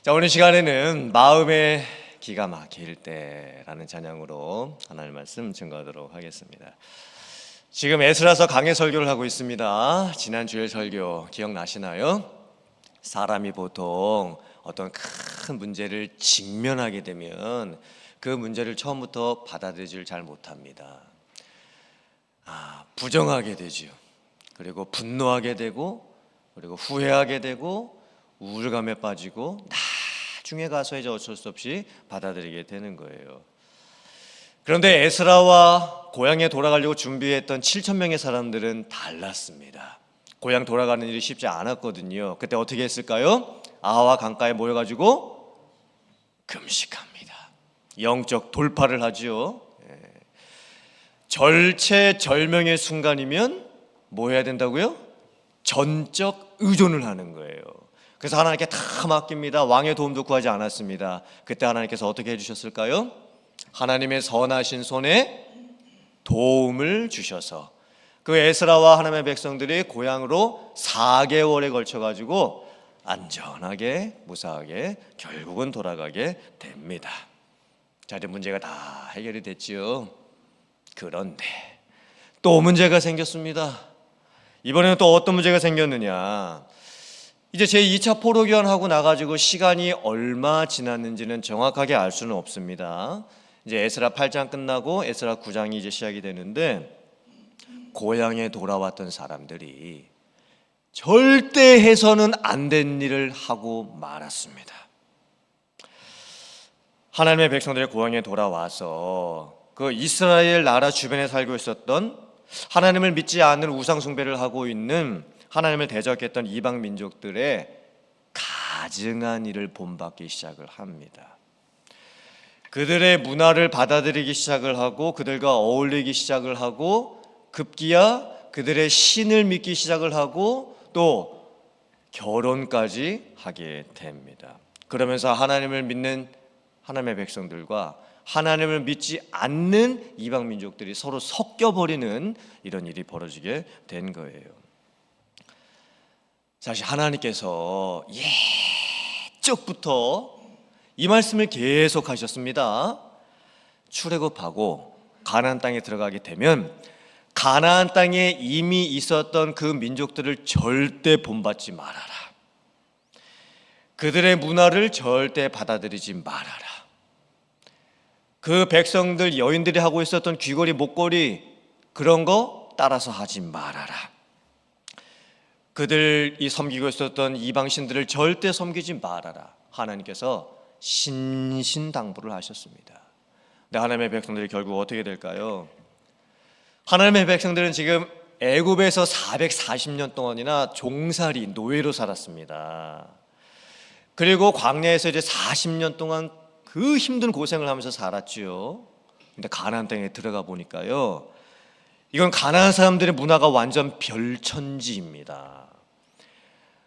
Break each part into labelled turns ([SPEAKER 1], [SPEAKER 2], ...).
[SPEAKER 1] 자, 오늘 시간에는 마음의 기가 막힐 때라는 찬양으로 하나님의 말씀 증거하도록 하겠습니다. 지금 에스라서 강해 설교를 하고 있습니다. 지난 주일 설교 기억나시나요? 사람이 보통 어떤 큰 문제를 직면하게 되면 그 문제를 처음부터 받아들이질 잘 못합니다. 부정하게 되죠. 그리고 분노하게 되고, 그리고 후회하게 되고, 우울감에 빠지고, 나중에 가서 이제 어쩔 수 없이 받아들이게 되는 거예요. 그런데 에스라와 고향에 돌아가려고 준비했던 7,000명의 사람들은 달랐습니다. 고향 돌아가는 일이 쉽지 않았거든요. 그때 어떻게 했을까요? 아하와 강가에 모여가지고 금식합니다. 영적 돌파를 하지요. 절체절명의 순간이면 뭐 해야 된다고요? 전적 의존을 하는 거예요. 그래서 하나님께 다 맡깁니다. 왕의 도움도 구하지 않았습니다. 그때 하나님께서 어떻게 해주셨을까요? 하나님의 선하신 손에 도움을 주셔서 그 에스라와 하나님의 백성들이 고향으로 4개월에 걸쳐가지고 안전하게 무사하게 결국은 돌아가게 됩니다. 자, 이제 문제가 다 해결이 됐지요. 그런데 또 문제가 생겼습니다. 이번에는 또 어떤 문제가 생겼느냐? 이제 제2차 포로기환하고 나가지고 시간이 얼마 지났는지는 정확하게 알 수는 없습니다. 이제 에스라 8장 끝나고 에스라 9장이 이제 시작이 되는데, 고향에 돌아왔던 사람들이 절대 해서는 안 된 일을 하고 말았습니다. 하나님의 백성들이 고향에 돌아와서 그 이스라엘 나라 주변에 살고 있었던 하나님을 믿지 않는 우상 숭배를 하고 있는, 하나님을 대적했던 이방 민족들의 가증한 일을 본받기 시작을 합니다. 그들의 문화를 받아들이기 시작을 하고 그들과 어울리기 시작을 하고 급기야 그들의 신을 믿기 시작을 하고 또 결혼까지 하게 됩니다. 그러면서 하나님을 믿는 하나님의 백성들과 하나님을 믿지 않는 이방 민족들이 서로 섞여버리는 이런 일이 벌어지게 된 거예요. 사실 하나님께서 옛적부터 이 말씀을 계속 하셨습니다. 출애굽하고 가나안 땅에 들어가게 되면 가나안 땅에 이미 있었던 그 민족들을 절대 본받지 말아라. 그들의 문화를 절대 받아들이지 말아라. 그 백성들, 여인들이 하고 있었던 귀걸이, 목걸이 그런 거 따라서 하지 말아라. 그들이 섬기고 있었던 이방신들을 절대 섬기지 말아라. 하나님께서 신신당부를 하셨습니다. 근데 하나님의 백성들이 결국 어떻게 될까요? 하나님의 백성들은 지금 애굽에서 440년 동안이나 종살이, 노예로 살았습니다. 그리고 광야에서 이제 40년 동안 그 힘든 고생을 하면서 살았지요. 근데 가나안 땅에 들어가 보니까요, 이건 가나안 사람들의 문화가 완전 별천지입니다.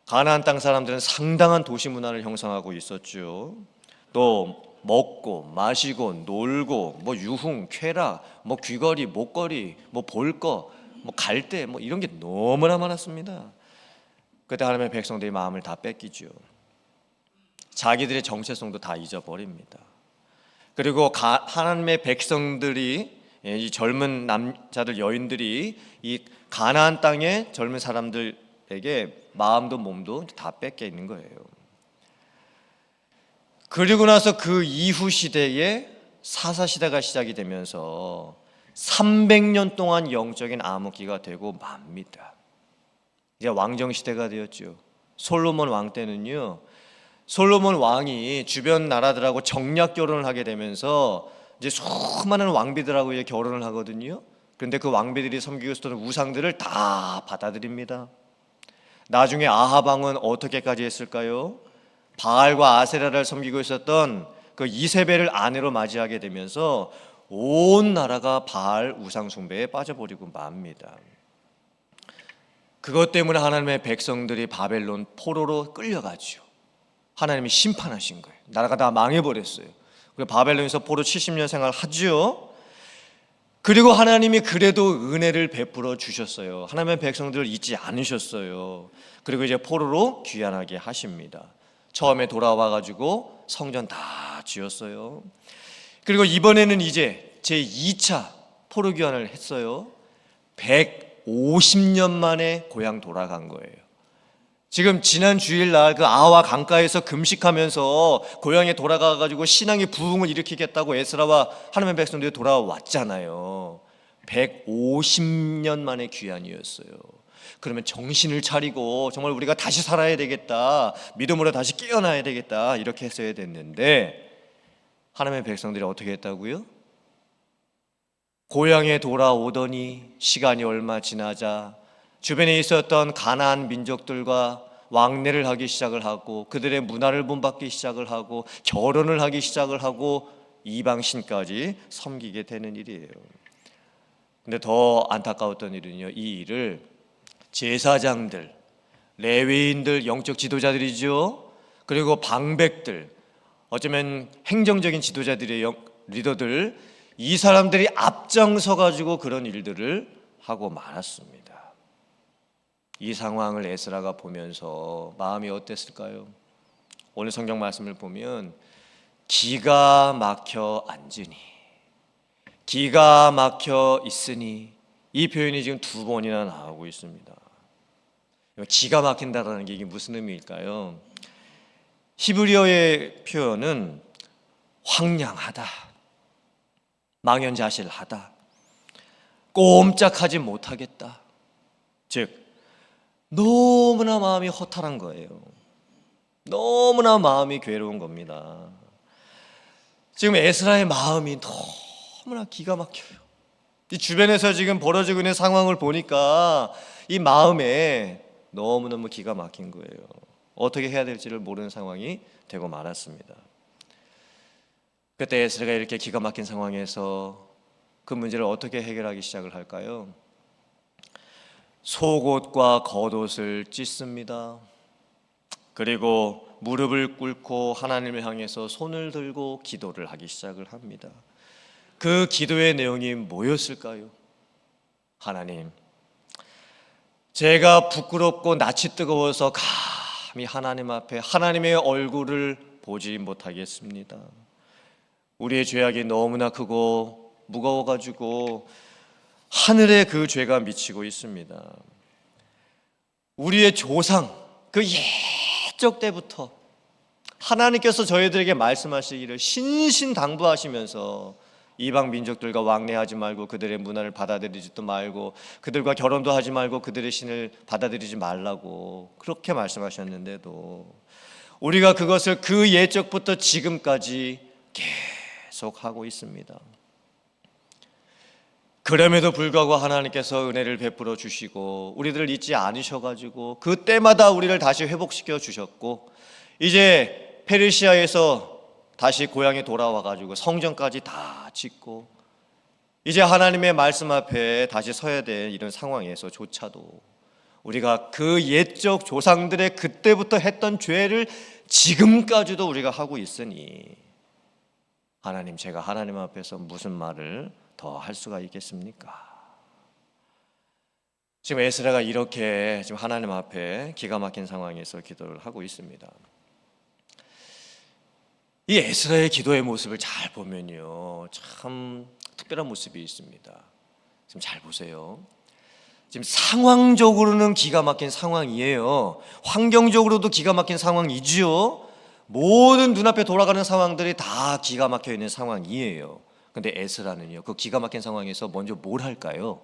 [SPEAKER 1] 가나안 땅 사람들은 상당한 도시 문화를 형성하고 있었죠. 또 먹고 마시고 놀고 뭐 유흥, 쾌락, 뭐 귀걸이, 목걸이, 뭐 볼 거, 뭐 갈대, 뭐 이런 게 너무나 많았습니다. 그때 하나님의 백성들이 마음을 다 뺏기죠. 자기들의 정체성도 다 잊어버립니다. 그리고 하나님의 백성들이, 이 젊은 남자들, 여인들이 이 가나안 땅의 젊은 사람들에게 마음도 몸도 다 뺏겨 있는 거예요. 그리고 나서 그 이후 시대에 사사시대가 시작이 되면서 300년 동안 영적인 암흑기가 되고 맙니다. 이제 왕정시대가 되었죠. 솔로몬 왕 때는요, 솔로몬 왕이 주변 나라들하고 정략 결혼을 하게 되면서 이제 수많은 왕비들하고 이제 결혼을 하거든요. 그런데 그 왕비들이 섬기고 있었던 우상들을 다 받아들입니다. 나중에 아합 왕은 어떻게까지 했을까요? 바알과 아세라를 섬기고 있었던 그 이세벨을 아내로 맞이하게 되면서 온 나라가 바알 우상 숭배에 빠져버리고 맙니다. 그것 때문에 하나님의 백성들이 바벨론 포로로 끌려가죠. 하나님이 심판하신 거예요. 나라가 다 망해버렸어요. 그리고 바벨론에서 포로 70년 생활하죠. 그리고 하나님이 그래도 은혜를 베풀어 주셨어요. 하나님의 백성들을 잊지 않으셨어요. 그리고 이제 포로로 귀환하게 하십니다. 처음에 돌아와 가지고 성전 다 지었어요. 그리고 이번에는 이제 제2차 포로 귀환을 했어요. 150년 만에 고향 돌아간 거예요. 지금 지난 주일날 그 아와 강가에서 금식하면서 고향에 돌아가 가지고 신앙의 부흥을 일으키겠다고 에스라와 하나님의 백성들이 돌아왔잖아요. 150년 만에 귀환이었어요. 그러면 정신을 차리고 정말 우리가 다시 살아야 되겠다, 믿음으로 다시 깨어나야 되겠다, 이렇게 했어야 됐는데 하나님의 백성들이 어떻게 했다고요? 고향에 돌아오더니 시간이 얼마 지나자 주변에 있었던 가나안 민족들과 왕래를 하기 시작을 하고 그들의 문화를 본받기 시작을 하고 결혼을 하기 시작을 하고 이방신까지 섬기게 되는 일이에요. 근데 더 안타까웠던 일은요, 이 일을 제사장들, 레위인들, 영적 지도자들이죠, 그리고 방백들, 어쩌면 행정적인 지도자들의 리더들, 이 사람들이 앞장서 가지고 그런 일들을 하고 말았습니다. 이 상황을 에스라가 보면서 마음이 어땠을까요? 오늘 성경 말씀을 보면 기가 막혀 앉으니, 기가 막혀 있으니, 이 표현이 지금 2번이나 나오고 있습니다. 기가 막힌다라는 게 이게 무슨 의미일까요? 히브리어의 표현은 황량하다, 망연자실하다, 꼼짝하지 못하겠다, 즉 너무나 마음이 허탈한 거예요. 너무나 마음이 괴로운 겁니다. 지금 에스라의 마음이 너무나 기가 막혀요. 이 주변에서 지금 벌어지고 있는 상황을 보니까 이 마음에 너무너무 기가 막힌 거예요. 어떻게 해야 될지를 모르는 상황이 되고 말았습니다. 그때 에스라가 이렇게 기가 막힌 상황에서 그 문제를 어떻게 해결하기 시작을 할까요? 속옷과 겉옷을 찢습니다. 그리고 무릎을 꿇고 하나님을 향해서 손을 들고 기도를 하기 시작을 합니다. 그 기도의 내용이 뭐였을까요? 하나님, 제가 부끄럽고 낯이 뜨거워서 감히 하나님 앞에 하나님의 얼굴을 보지 못하겠습니다. 우리의 죄악이 너무나 크고 무거워가지고 하늘에 그 죄가 미치고 있습니다. 우리의 조상, 그 옛적 때부터 하나님께서 저희들에게 말씀하시기를 신신당부하시면서 이방 민족들과 왕래하지 말고 그들의 문화를 받아들이지도 말고 그들과 결혼도 하지 말고 그들의 신을 받아들이지 말라고 그렇게 말씀하셨는데도 우리가 그것을 그 옛적부터 지금까지 계속 하고 있습니다. 그럼에도 불구하고 하나님께서 은혜를 베풀어 주시고 우리들을 잊지 않으셔가지고 그때마다 우리를 다시 회복시켜 주셨고 이제 페르시아에서 다시 고향에 돌아와가지고 성전까지 다 짓고 이제 하나님의 말씀 앞에 다시 서야 될 이런 상황에서조차도 우리가 그 옛적 조상들의 그때부터 했던 죄를 지금까지도 우리가 하고 있으니 하나님, 제가 하나님 앞에서 무슨 말을 더 할 수가 있겠습니까? 지금 에스라가 이렇게 지금 하나님 앞에 기가 막힌 상황에서 기도를 하고 있습니다. 이 에스라의 기도의 모습을 잘 보면요, 참 특별한 모습이 있습니다. 지금 잘 보세요. 지금 상황적으로는 기가 막힌 상황이에요. 환경적으로도 기가 막힌 상황이지요. 모든 눈앞에 돌아가는 상황들이 다 기가 막혀 있는 상황이에요. 근데 에스라는요, 그 기가 막힌 상황에서 먼저 뭘 할까요?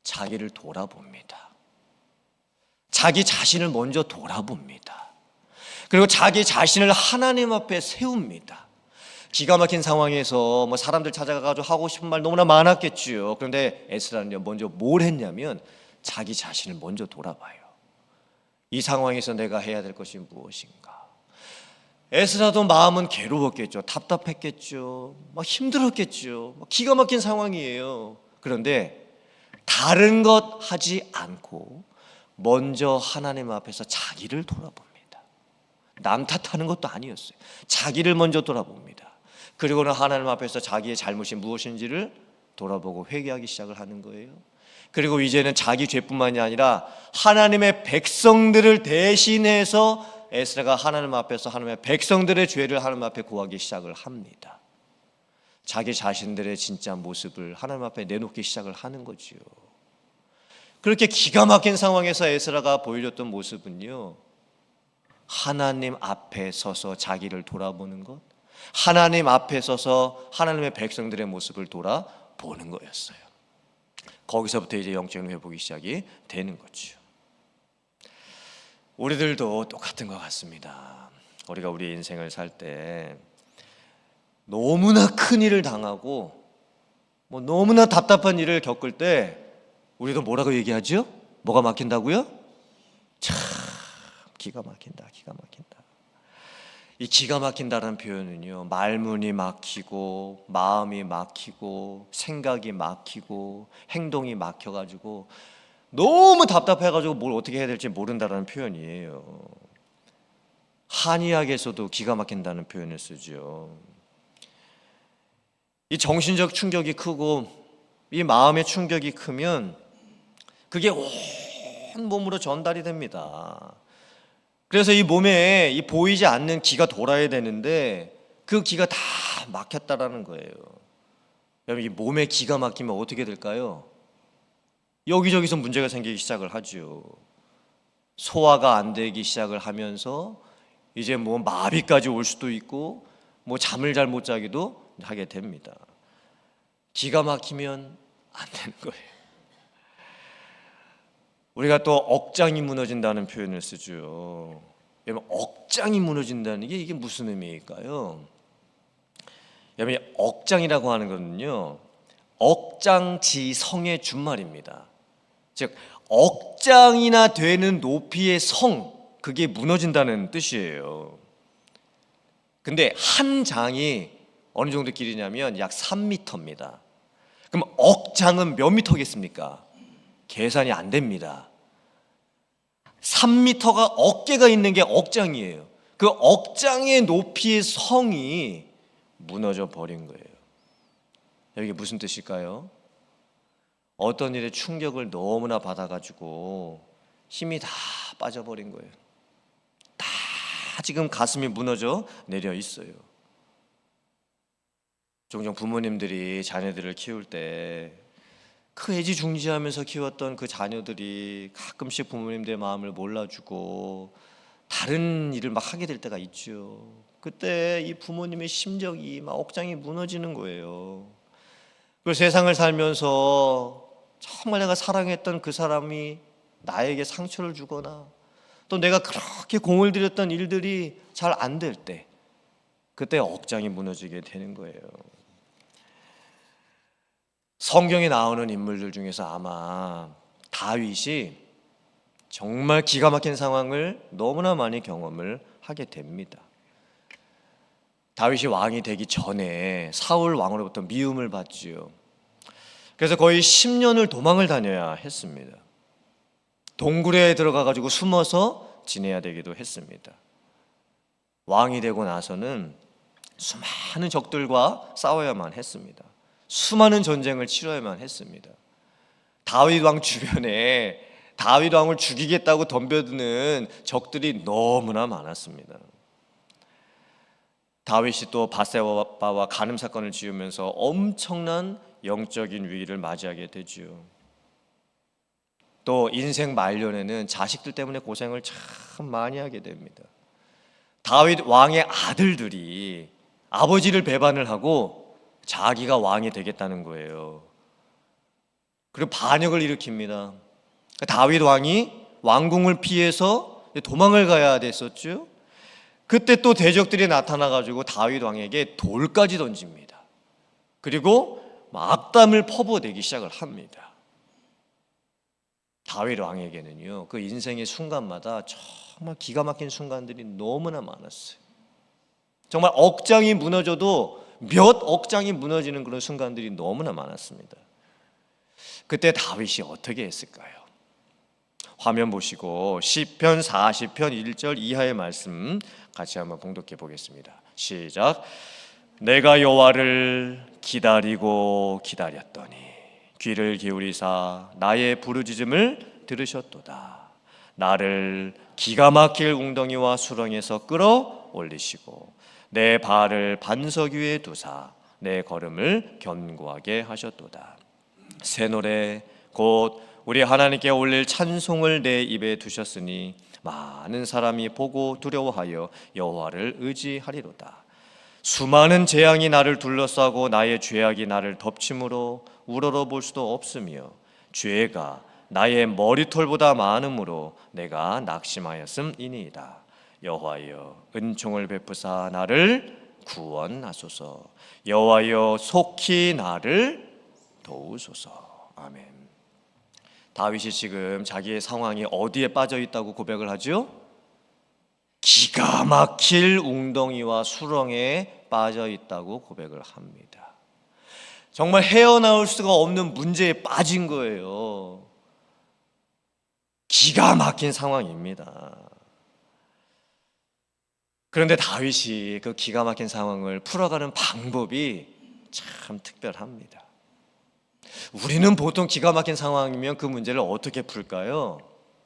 [SPEAKER 1] 자기를 돌아봅니다. 자기 자신을 먼저 돌아봅니다. 그리고 자기 자신을 하나님 앞에 세웁니다. 기가 막힌 상황에서 뭐 사람들 찾아가가지고 하고 싶은 말 너무나 많았겠지요. 그런데 에스라는요, 먼저 뭘 했냐면 자기 자신을 먼저 돌아봐요. 이 상황에서 내가 해야 될 것이 무엇인가? 에스라도 마음은 괴로웠겠죠. 답답했겠죠. 막 힘들었겠죠. 기가 막힌 상황이에요. 그런데 다른 것 하지 않고 먼저 하나님 앞에서 자기를 돌아봅니다. 남 탓하는 것도 아니었어요. 자기를 먼저 돌아봅니다. 그리고는 하나님 앞에서 자기의 잘못이 무엇인지를 돌아보고 회개하기 시작을 하는 거예요. 그리고 이제는 자기 죄뿐만이 아니라 하나님의 백성들을 대신해서 에스라가 하나님 앞에서 하나님의 백성들의 죄를 하나님 앞에 고하기 시작을 합니다. 자기 자신들의 진짜 모습을 하나님 앞에 내놓기 시작을 하는 거지요. 그렇게 기가 막힌 상황에서 에스라가 보여줬던 모습은요, 하나님 앞에 서서 자기를 돌아보는 것, 하나님 앞에 서서 하나님의 백성들의 모습을 돌아보는 거였어요. 거기서부터 이제 영적인 회복이 시작이 되는 거죠. 우리들도 똑같은 것 같습니다. 우리가 우리 인생을 살 때 너무나 큰 일을 당하고 너무나 답답한 일을 겪을 때 우리도 뭐라고 얘기하죠? 뭐가 막힌다고요? 참 기가 막힌다, 기가 막힌다. 이 기가 막힌다는 표현은요, 말문이 막히고 마음이 막히고 생각이 막히고 행동이 막혀가지고 너무 답답해가지고 뭘 어떻게 해야 될지 모른다는 표현이에요. 한의학에서도 기가 막힌다는 표현을 쓰죠. 이 정신적 충격이 크고 이 마음의 충격이 크면 그게 온 몸으로 전달이 됩니다. 그래서 이 몸에 이 보이지 않는 기가 돌아야 되는데 그 기가 다 막혔다라는 거예요. 여러분, 이 몸에 기가 막히면 어떻게 될까요? 여기저기서 문제가 생기기 시작을 하죠. 소화가 안 되기 시작을 하면서 이제 마비까지 올 수도 있고 잠을 잘 못 자기도 하게 됩니다. 기가 막히면 안 되는 거예요. 우리가 또 억장이 무너진다는 표현을 쓰죠. 여러분, 억장이 무너진다는 게 이게 무슨 의미일까요? 여러분, 억장이라고 하는 것은요, 억장지성의 준말입니다. 즉 억장이나 되는 높이의 성, 그게 무너진다는 뜻이에요. 근데 한 장이 어느 정도 길이냐면 약 3m입니다. 그럼 억장은 몇 미터겠습니까? 계산이 안 됩니다. 3m가 어깨가 있는 게 억장이에요. 그 억장의 높이의 성이 무너져 버린 거예요. 이게 무슨 뜻일까요? 어떤 일에 충격을 너무나 받아가지고 힘이 다 빠져버린 거예요. 다 지금 가슴이 무너져 내려 있어요. 종종 부모님들이 자녀들을 키울 때 그 애지중지하면서 키웠던 그 자녀들이 가끔씩 부모님들의 마음을 몰라주고 다른 일을 막 하게 될 때가 있죠. 그때 이 부모님의 심정이 막 억장이 무너지는 거예요. 그 세상을 살면서 정말 내가 사랑했던 그 사람이 나에게 상처를 주거나 또 내가 그렇게 공을 들였던 일들이 잘 안 될 때, 그때 억장이 무너지게 되는 거예요. 성경에 나오는 인물들 중에서 아마 다윗이 정말 기가 막힌 상황을 너무나 많이 경험을 하게 됩니다. 다윗이 왕이 되기 전에 사울 왕으로부터 미움을 받지요. 그래서 거의 10년을 도망을 다녀야 했습니다. 동굴에 들어가 가지고 숨어서 지내야 되기도 했습니다. 왕이 되고 나서는 수많은 적들과 싸워야만 했습니다. 수많은 전쟁을 치러야만 했습니다. 다윗 왕 주변에 다윗 왕을 죽이겠다고 덤벼드는 적들이 너무나 많았습니다. 다윗이 또 밧세바와 간음 사건을 지으면서 엄청난 영적인 위기를 맞이하게 되지요. 또 인생 말년에는 자식들 때문에 고생을 참 많이 하게 됩니다. 다윗 왕의 아들들이 아버지를 배반을 하고 자기가 왕이 되겠다는 거예요. 그리고 반역을 일으킵니다. 다윗 왕이 왕궁을 피해서 도망을 가야 됐었죠. 그때 또 대적들이 나타나가지고 다윗 왕에게 돌까지 던집니다. 그리고 악담을 퍼부어대기 시작을 합니다. 다윗 왕에게는요, 그 인생의 순간마다 정말 기가 막힌 순간들이 너무나 많았어요. 정말 억장이 무너져도 몇 억장이 무너지는 그런 순간들이 너무나 많았습니다. 그때 다윗이 어떻게 했을까요? 화면 보시고 시편 40편 1절 이하의 말씀 같이 한번 봉독해 보겠습니다. 시작. 내가 여호와를 기다리고 기다렸더니 귀를 기울이사 나의 부르짖음을 들으셨도다. 나를 기가 막힐 웅덩이와 수렁에서 끌어올리시고 내 발을 반석 위에 두사 내 걸음을 견고하게 하셨도다. 새 노래 곧 우리 하나님께 올릴 찬송을 내 입에 두셨으니 많은 사람이 보고 두려워하여 여호와를 의지하리로다. 수많은 재앙이 나를 둘러싸고 나의 죄악이 나를 덮침으로 우러러볼 수도 없으며 죄가 나의 머리털보다 많음으로 내가 낙심하였음이니이다. 여호와여 은총을 베푸사 나를 구원하소서. 여호와여 속히 나를 도우소서. 아멘. 다윗이 지금 자기의 상황이 어디에 빠져 있다고 고백을 하죠? 기가 막힐 웅덩이와 수렁에 빠져 있다고 고백을 합니다. 정말 헤어나올 수가 없는 문제에 빠진 거예요. 기가 막힌 상황입니다. 그런데 다윗이 그 기가 막힌 상황을 풀어가는 방법이 참 특별합니다. 우리는 보통 기가 막힌 상황이면 그 문제를 어떻게 풀까요?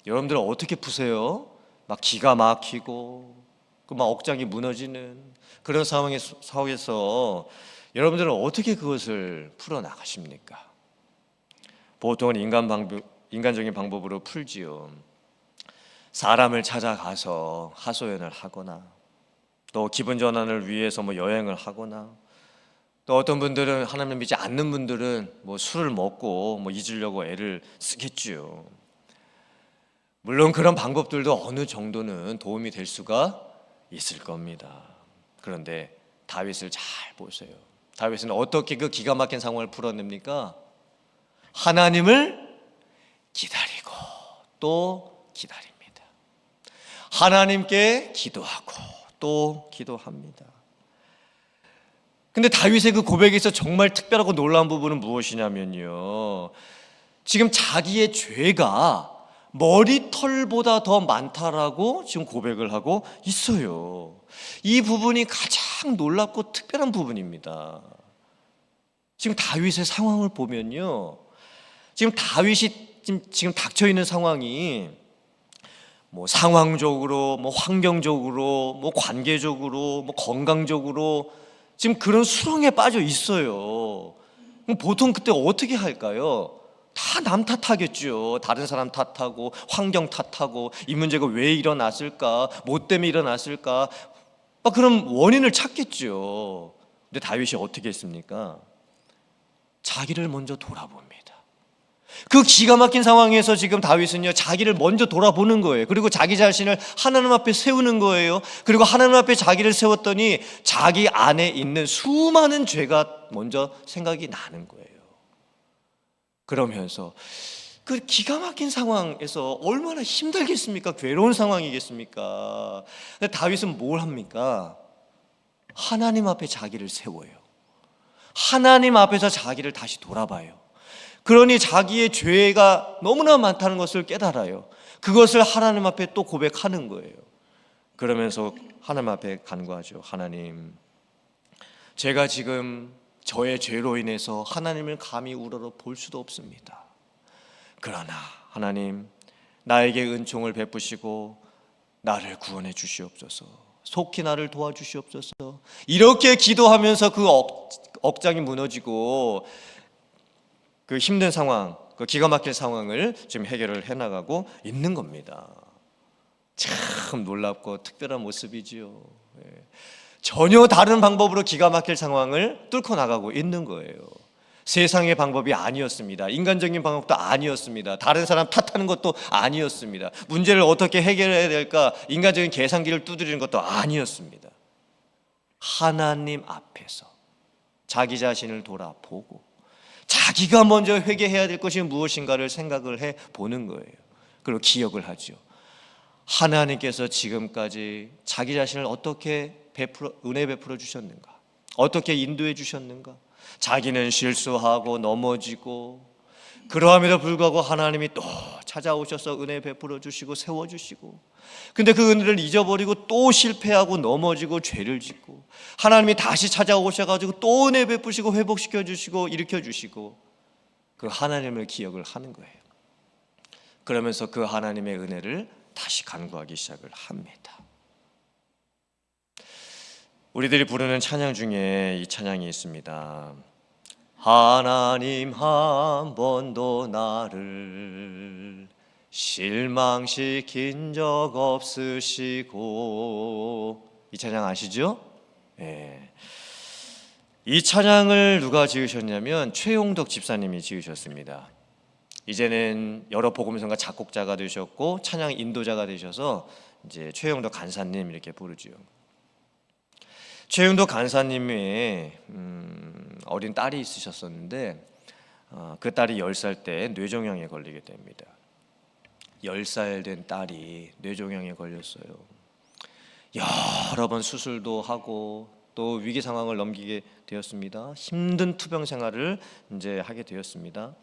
[SPEAKER 1] 여러분들은 어떻게 푸세요? 막 기가 막히고 그 막 억장이 무너지는 그런 상황에서 여러분들은 어떻게 그것을 풀어나가십니까? 보통은 인간적인 방법으로 풀지요. 사람을 찾아가서 하소연을 하거나 또 기분 전환을 위해서 여행을 하거나 또 어떤 분들은 하나님을 믿지 않는 분들은 술을 먹고 잊으려고 애를 쓰겠지요. 물론 그런 방법들도 어느 정도는 도움이 될 수가 있을 겁니다. 그런데 다윗을 잘 보세요. 다윗은 어떻게 그 기가 막힌 상황을 풀어냅니까? 하나님을 기다리고 또 기다립니다. 하나님께 기도하고 또 기도합니다. 근데 다윗의 그 고백에서 정말 특별하고 놀라운 부분은 무엇이냐면요, 지금 자기의 죄가 머리털보다 더 많다라고 지금 고백을 하고 있어요. 이 부분이 가장 놀랍고 특별한 부분입니다. 지금 다윗의 상황을 보면요, 지금 다윗이 지금 닥쳐 있는 상황이 상황적으로, 환경적으로, 관계적으로, 건강적으로 지금 그런 수렁에 빠져 있어요. 보통 그때 어떻게 할까요? 다 남 탓하겠죠. 다른 사람 탓하고 환경 탓하고 이 문제가 왜 일어났을까? 뭐 때문에 일어났을까? 그런 원인을 찾겠죠. 근데 다윗이 어떻게 했습니까? 자기를 먼저 돌아봅니다. 그 기가 막힌 상황에서 지금 다윗은요, 자기를 먼저 돌아보는 거예요. 그리고 자기 자신을 하나님 앞에 세우는 거예요. 그리고 하나님 앞에 자기를 세웠더니 자기 안에 있는 수많은 죄가 먼저 생각이 나는 거예요. 그러면서 그 기가 막힌 상황에서 얼마나 힘들겠습니까? 괴로운 상황이겠습니까? 근데 다윗은 뭘 합니까? 하나님 앞에 자기를 세워요. 하나님 앞에서 자기를 다시 돌아봐요. 그러니 자기의 죄가 너무나 많다는 것을 깨달아요. 그것을 하나님 앞에 또 고백하는 거예요. 그러면서 하나님 앞에 간구하죠. 하나님, 제가 지금 저의 죄로 인해서 하나님을 감히 우러러 볼 수도 없습니다. 그러나 하나님, 나에게 은총을 베푸시고 나를 구원해 주시옵소서. 속히 나를 도와주시옵소서. 이렇게 기도하면서 그 억장이 무너지고 그 힘든 상황, 그 기가 막힐 상황을 지금 해결을 해나가고 있는 겁니다. 참 놀랍고 특별한 모습이지요. 전혀 다른 방법으로 기가 막힐 상황을 뚫고 나가고 있는 거예요. 세상의 방법이 아니었습니다. 인간적인 방법도 아니었습니다. 다른 사람 탓하는 것도 아니었습니다. 문제를 어떻게 해결해야 될까 인간적인 계산기를 두드리는 것도 아니었습니다. 하나님 앞에서 자기 자신을 돌아보고 자기가 먼저 회개해야 될 것이 무엇인가를 생각을 해보는 거예요. 그리고 기억을 하죠. 하나님께서 지금까지 자기 자신을 어떻게 은혜 베풀어 주셨는가, 어떻게 인도해 주셨는가. 자기는 실수하고 넘어지고 그러함에도 불구하고 하나님이 또 찾아오셔서 은혜 베풀어 주시고 세워주시고, 근데 그 은혜를 잊어버리고 또 실패하고 넘어지고 죄를 짓고 하나님이 다시 찾아오셔가지고 또 은혜 베푸시고 회복시켜 주시고 일으켜 주시고 그 하나님을 기억을 하는 거예요. 그러면서 그 하나님의 은혜를 다시 간구하기 시작을 합니다. 우리들이 부르는 찬양 중에 이 찬양이 있습니다. 하나님 한 번도 나를 실망시킨 적 없으시고, 이 찬양 아시죠? 네. 이 찬양을 누가 지으셨냐면 최용덕 집사님이 지으셨습니다. 이제는 여러 복음성가 작곡자가 되셨고 찬양 인도자가 되셔서 이제 최용덕 간사님 이렇게 부르죠. 최용덕 간사님의 어린 딸이 있으셨었는데 그 딸이 10살 때 뇌종양에 걸리게 됩니다. 10살 된 딸이 뇌종양에 걸렸어요. 여러 번 수술도 하고 또 위기 상황을 넘기게 되었습니다. 힘든 투병 생활을 이제 하게 되었습니다.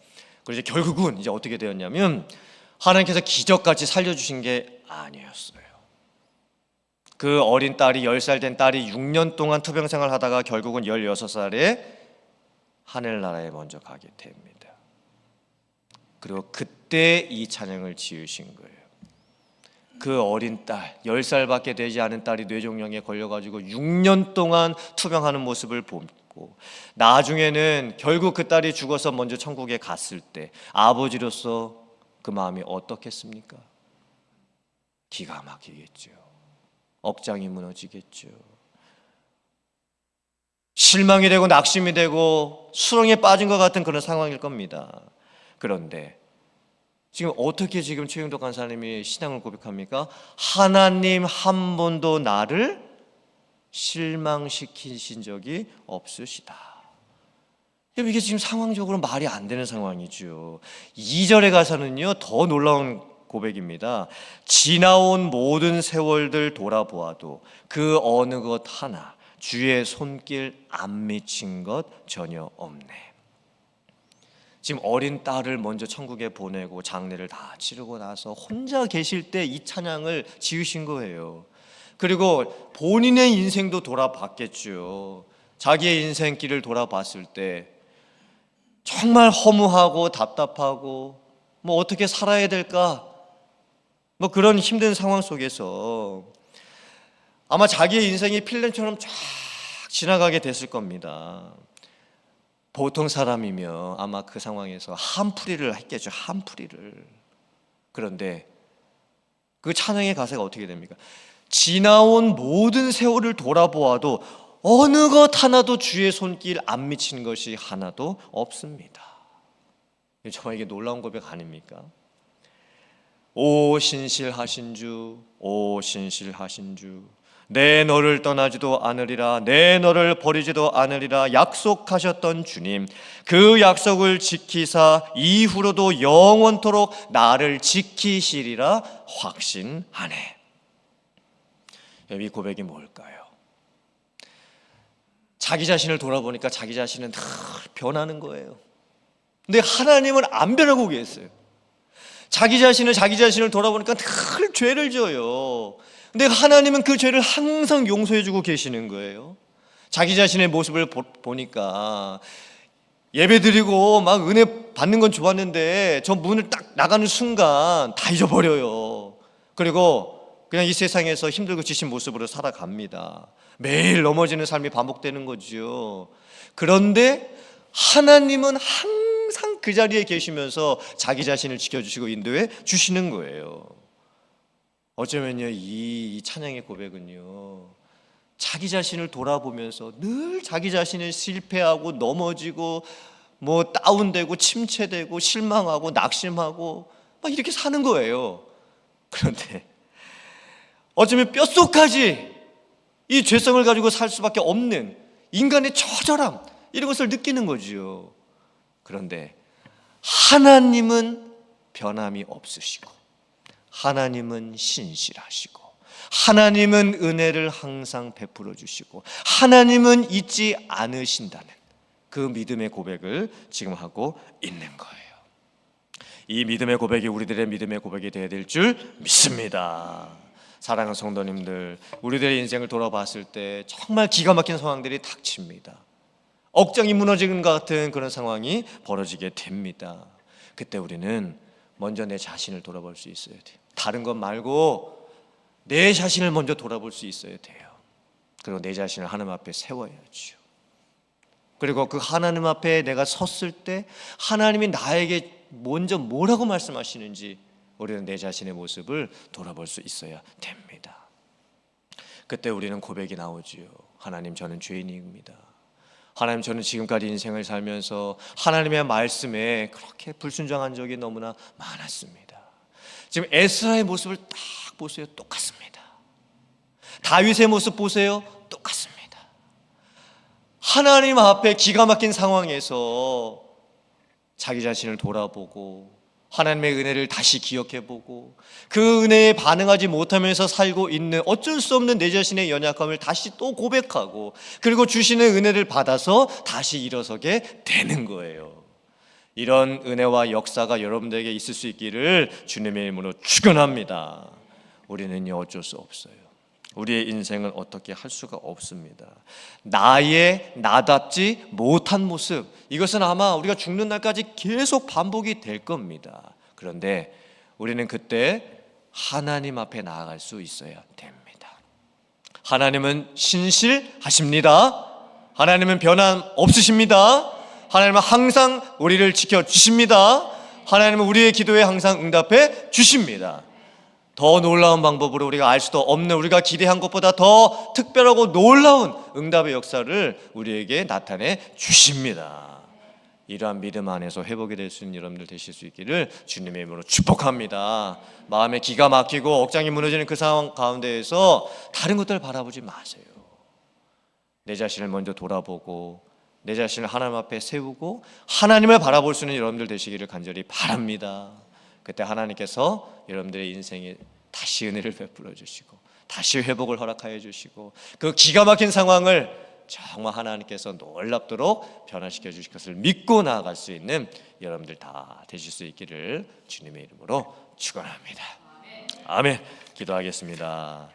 [SPEAKER 1] 그리고 이제 결국은 이제 어떻게 되었냐면 하나님께서 기적같이 살려주신 게 아니었어요. 그 어린 딸이 10살 된 딸이 6년 동안 투병 생활을 하다가 결국은 16살에 하늘나라에 먼저 가게 됩니다. 그리고 그때 이 찬양을 지으신 거예요. 그 어린 딸, 10살밖에 되지 않은 딸이 뇌종양에 걸려가지고 6년 동안 투병하는 모습을 보고 나중에는 결국 그 딸이 죽어서 먼저 천국에 갔을 때 아버지로서 그 마음이 어떻겠습니까? 기가 막히겠죠. 억장이 무너지겠죠. 실망이 되고 낙심이 되고 수렁에 빠진 것 같은 그런 상황일 겁니다. 그런데 지금 어떻게 지금 최용덕 간사님이 신앙을 고백합니까? 하나님 한 번도 나를 실망시키신 적이 없으시다. 이게 지금 상황적으로 말이 안 되는 상황이죠. 2절에 가서는요 더 놀라운 고백입니다. 지나온 모든 세월들 돌아보아도 그 어느 것 하나 주의 손길 안 미친 것 전혀 없네. 지금 어린 딸을 먼저 천국에 보내고 장례를 다 치르고 나서 혼자 계실 때 이 찬양을 지으신 거예요. 그리고 본인의 인생도 돌아봤겠죠. 자기의 인생길을 돌아봤을 때 정말 허무하고 답답하고 뭐 어떻게 살아야 될까 뭐 그런 힘든 상황 속에서 아마 자기의 인생이 필름처럼 쫙 지나가게 됐을 겁니다. 보통 사람이면 아마 그 상황에서 한풀이를 했겠죠. 한풀이를. 그런데 그 찬양의 가사가 어떻게 됩니까? 지나온 모든 세월을 돌아보아도 어느 것 하나도 주의 손길 안 미친 것이 하나도 없습니다. 정말 이게 놀라운 고백 아닙니까? 오 신실하신 주, 오 신실하신 주, 내 너를 떠나지도 않으리라, 내 너를 버리지도 않으리라 약속하셨던 주님, 그 약속을 지키사 이후로도 영원토록 나를 지키시리라 확신하네. 이 고백이 뭘까요? 자기 자신을 돌아보니까 자기 자신은 늘 변하는 거예요. 근데 하나님은 안 변하고 계세요. 자기 자신을 돌아보니까 늘 죄를 져요. 근데 하나님은 그 죄를 항상 용서해주고 계시는 거예요. 자기 자신의 모습을 보니까 예배드리고 막 은혜 받는 건 좋았는데 저 문을 딱 나가는 순간 다 잊어버려요. 그리고 그냥 이 세상에서 힘들고 지친 모습으로 살아갑니다. 매일 넘어지는 삶이 반복되는 거죠. 그런데 하나님은 항상 그 자리에 계시면서 자기 자신을 지켜주시고 인도해 주시는 거예요. 어쩌면요 이 찬양의 고백은요 자기 자신을 돌아보면서 늘 자기 자신을 실패하고 넘어지고 뭐 다운되고 침체되고 실망하고 낙심하고 막 이렇게 사는 거예요. 그런데 어쩌면 뼛속까지 이 죄성을 가지고 살 수밖에 없는 인간의 처절함 이런 것을 느끼는 거지요. 그런데 하나님은 변함이 없으시고 하나님은 신실하시고 하나님은 은혜를 항상 베풀어 주시고 하나님은 잊지 않으신다는 그 믿음의 고백을 지금 하고 있는 거예요. 이 믿음의 고백이 우리들의 믿음의 고백이 되어야 될 줄 믿습니다. 사랑하는 성도님들, 우리들의 인생을 돌아봤을 때 정말 기가 막힌 상황들이 닥칩니다. 억장이 무너지는 것 같은 그런 상황이 벌어지게 됩니다. 그때 우리는 먼저 내 자신을 돌아볼 수 있어야 돼요. 다른 것 말고 내 자신을 먼저 돌아볼 수 있어야 돼요. 그리고 내 자신을 하나님 앞에 세워야죠. 그리고 그 하나님 앞에 내가 섰을 때 하나님이 나에게 먼저 뭐라고 말씀하시는지 우리는 내 자신의 모습을 돌아볼 수 있어야 됩니다. 그때 우리는 고백이 나오지요. 하나님, 저는 죄인입니다. 하나님, 저는 지금까지 인생을 살면서 하나님의 말씀에 그렇게 불순종한 적이 너무나 많았습니다. 지금 에스라의 모습을 딱 보세요. 똑같습니다. 다윗의 모습 보세요. 똑같습니다. 하나님 앞에 기가 막힌 상황에서 자기 자신을 돌아보고 하나님의 은혜를 다시 기억해보고 그 은혜에 반응하지 못하면서 살고 있는 어쩔 수 없는 내 자신의 연약함을 다시 또 고백하고 그리고 주시는 은혜를 받아서 다시 일어서게 되는 거예요. 이런 은혜와 역사가 여러분들에게 있을 수 있기를 주님의 이름으로 축원합니다. 우리는요, 어쩔 수 없어요. 우리의 인생은 어떻게 할 수가 없습니다. 나답지 못한 모습, 이것은 아마 우리가 죽는 날까지 계속 반복이 될 겁니다. 그런데 우리는 그때 하나님 앞에 나아갈 수 있어야 됩니다. 하나님은 신실하십니다. 하나님은 변함 없으십니다. 하나님은 항상 우리를 지켜주십니다. 하나님은 우리의 기도에 항상 응답해 주십니다. 더 놀라운 방법으로 우리가 알 수도 없는, 우리가 기대한 것보다 더 특별하고 놀라운 응답의 역사를 우리에게 나타내 주십니다. 이러한 믿음 안에서 회복이 될 수 있는 여러분들 되실 수 있기를 주님의 이름으로 축복합니다. 마음에 기가 막히고 억장이 무너지는 그 상황 가운데에서 다른 것들을 바라보지 마세요. 내 자신을 먼저 돌아보고 내 자신을 하나님 앞에 세우고 하나님을 바라볼 수 있는 여러분들 되시기를 간절히 바랍니다. 그때 하나님께서 여러분들의 인생에 다시 은혜를 베풀어 주시고 다시 회복을 허락하여 주시고 그 기가 막힌 상황을 정말 하나님께서 놀랍도록 변화시켜 주실 것을 믿고 나아갈 수 있는 여러분들 다 되실 수 있기를 주님의 이름으로 축원합니다. 아멘. 기도하겠습니다.